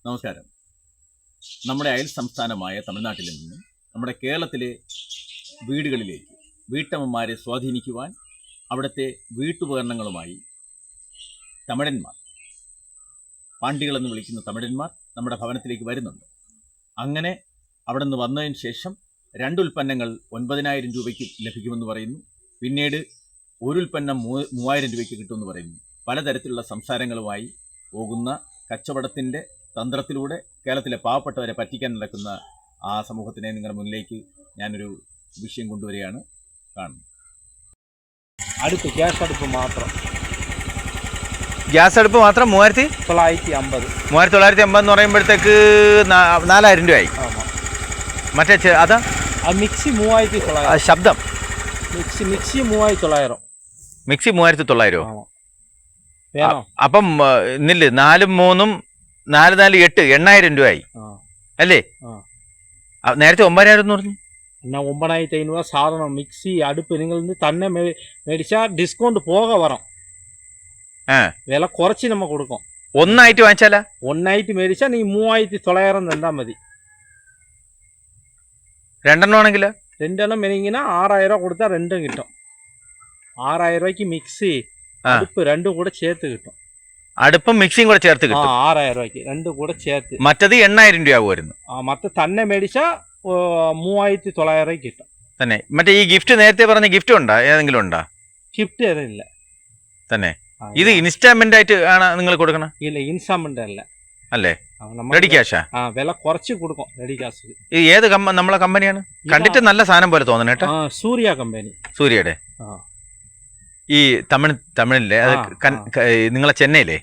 നമസ്കാരം. നമ്മുടെ അയൽ സംസ്ഥാനമായ തമിഴ്നാട്ടിൽ നിന്ന് നമ്മുടെ കേരളത്തിലെ വീടുകളിലേക്ക് വീട്ടമ്മമാരെ സ്വാധീനിക്കുവാൻ അവിടുത്തെ വീട്ടുപകരണങ്ങളുമായി തമിഴന്മാർ, പാണ്ടികളെന്ന് വിളിക്കുന്ന തമിഴന്മാർ നമ്മുടെ ഭവനത്തിലേക്ക് വരുന്നുണ്ട്. അങ്ങനെ അവിടെ നിന്ന് വന്നതിന് ശേഷം 2 ഉൽപ്പന്നങ്ങൾ 9,000 രൂപയ്ക്ക് ലഭിക്കുമെന്ന് പറയുന്നു. പിന്നീട് ഒരു ഉൽപ്പന്നം 3,000 രൂപയ്ക്ക് കിട്ടുമെന്ന് പറയുന്നു. പലതരത്തിലുള്ള സംസാരങ്ങളുമായി പോകുന്ന കച്ചവടത്തിൻ്റെ തന്ത്രത്തിലൂടെ കേരളത്തിലെ പാവപ്പെട്ടവരെ പറ്റിക്കാൻ നടക്കുന്ന ആ സമൂഹത്തിനെ നിങ്ങളുടെ മുന്നിലേക്ക് ഞാനൊരു വിഷയം കൊണ്ടുവരികയാണ്. കാണുന്നു. അടുപ്പ് ഗ്യാസ് അടുപ്പ് മാത്രം ഗ്യാസ് അടുപ്പ് മാത്രം 3,950. 3,950 എന്ന് പറയുമ്പോഴത്തേക്ക് 4,000 രൂപയായി. മറ്റേ അതാ മിക്സി 3,900. ശബ്ദം മിക്സി 3,900. മിക്സി 3,900. വേണോ? അപ്പം ഇന്നില്ല 4 3 4 4 8 8,000 രൂപയായി അല്ലേ? നേരത്തെ 9,000 എന്ന് പറഞ്ഞു. 9,500 സാധനം മിക്സി അടുപ്പ് നിങ്ങൾ തന്നെ മേടിച്ചാൽ ഡിസ്കൗണ്ട് പോക വരും. വില കുറച്ച് നമ്മൾ കൊടുക്കും. ഒന്നായിട്ട് വാങ്ങിച്ചാലാ? ഒന്നായിട്ട് മേടിച്ചാൽ നീ 3,900 തന്നാ മതി. 2 എണ്ണം ആണെങ്കിലോ? 2 എണ്ണം മേടിങ്ങനെ 6,000 രൂപ കൊടുത്താൽ 2 കിട്ടും. 6,000 രൂപയ്ക്ക് മിക്സി അടുപ്പ് 2 കൂടെ ചേർത്ത് കിട്ടും. അടുപ്പും മിക്സിയും കൂടെ ചേർത്ത് കിട്ടും. 6,000 രൂപയ്ക്ക് 2 കൂടെ ചേർത്ത്. മറ്റത് 8,000 രൂപ ആവുമായിരുന്നു. മറ്റേ തന്നെ മേടിച്ചാൽ 3,900 രൂപയ്ക്ക് കിട്ടും തന്നെ. മറ്റേ ഈ ഗിഫ്റ്റ് നേരത്തെ പറഞ്ഞ ഗിഫ്റ്റ് ഉണ്ടോ? ഏതെങ്കിലും ഉണ്ടോ? ഗിഫ്റ്റ് ഏതില്ല തന്നെ. ഇത് ഇൻസ്റ്റാൾമെന്റ് ആയിട്ട് ആണ് നിങ്ങൾ കൊടുക്കണം? ഇല്ല, ഇൻസ്റ്റാൾമെന്റ് അല്ല അല്ലേ, റെഡി ക്യാഷാ? വില കുറച്ച് കൊടുക്കും റെഡി ക്യാഷ്. ഏത് നമ്മളെ കമ്പനിയാണ്? കണ്ടിട്ട് നല്ല സാധനം പോലെ തോന്നുന്നു കേട്ടോ. സൂര്യ കമ്പനി. സൂര്യയുടെ ഈ തമിഴിലെ നിങ്ങളെ ചെന്നൈയിലെ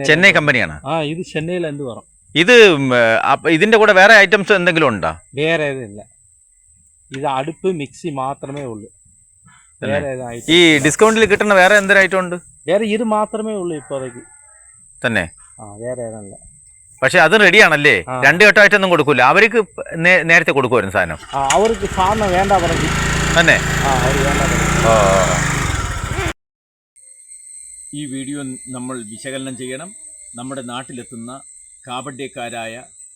ചെന്നൈ കമ്പനിയാണ്. ഇത് ചെന്നൈയിൽ എന്ത് പറയും? ഇത് ഇതിന്റെ കൂടെ വേറെ ഐറ്റംസ് എന്തെങ്കിലും ഉണ്ടോ? വേറെ ഏതില്ല. ഇത് അടുപ്പ് മിക്സി മാത്രമേ ഉള്ളൂ. ഈ ഡിസ്കൗണ്ടിൽ കിട്ടുന്ന വേറെ എന്തൊരു ഐറ്റം ഉണ്ട്? വേറെ ഇത് മാത്രമേ ഉള്ളൂ ഇപ്പോഴേക്ക് തന്നെ. വേറെ ഏതല്ല. പക്ഷെ അത് റെഡിയാണല്ലേ? 2 ഘട്ടമായിട്ടൊന്നും കൊടുക്കൂല. അവർക്ക് നേരത്തെ കൊടുക്കുമായിരുന്നു സാധനം. അവർക്ക് സാധനം വേണ്ട പറഞ്ഞു തന്നെ. ഈ വീഡിയോ നമ്മൾ വിശകലനം ചെയ്യണം. നമ്മുടെ നാട്ടിലെത്തുന്ന കാപട്യക്കാരായ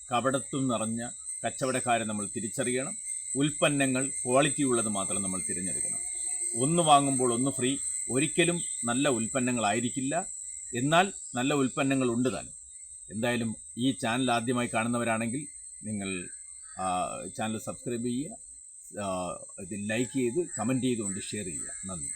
കപടത്വം നിറഞ്ഞ കച്ചവടക്കാരെ നമ്മൾ തിരിച്ചറിയണം. ഉൽപ്പന്നങ്ങൾ ക്വാളിറ്റി ഉള്ളത് മാത്രം നമ്മൾ തിരഞ്ഞെടുക്കണം. ഒന്ന് വാങ്ങുമ്പോൾ ഒന്ന് ഫ്രീ. ഒരിക്കലും നല്ല ഉൽപ്പന്നങ്ങളായിരിക്കില്ല, എന്നാൽ നല്ല ഉൽപ്പന്നങ്ങൾ ഉണ്ട് താനും. എന്തായാലും ഈ ചാനൽ ആദ്യമായി കാണുന്നവരാണെങ്കിൽ നിങ്ങൾ ചാനൽ സബ്സ്ക്രൈബ് ചെയ്യുക, ഇത് ലൈക്ക് ചെയ്ത് കമൻറ്റ് ചെയ്തുകൊണ്ട് ഷെയർ ചെയ്യുക. നന്ദി.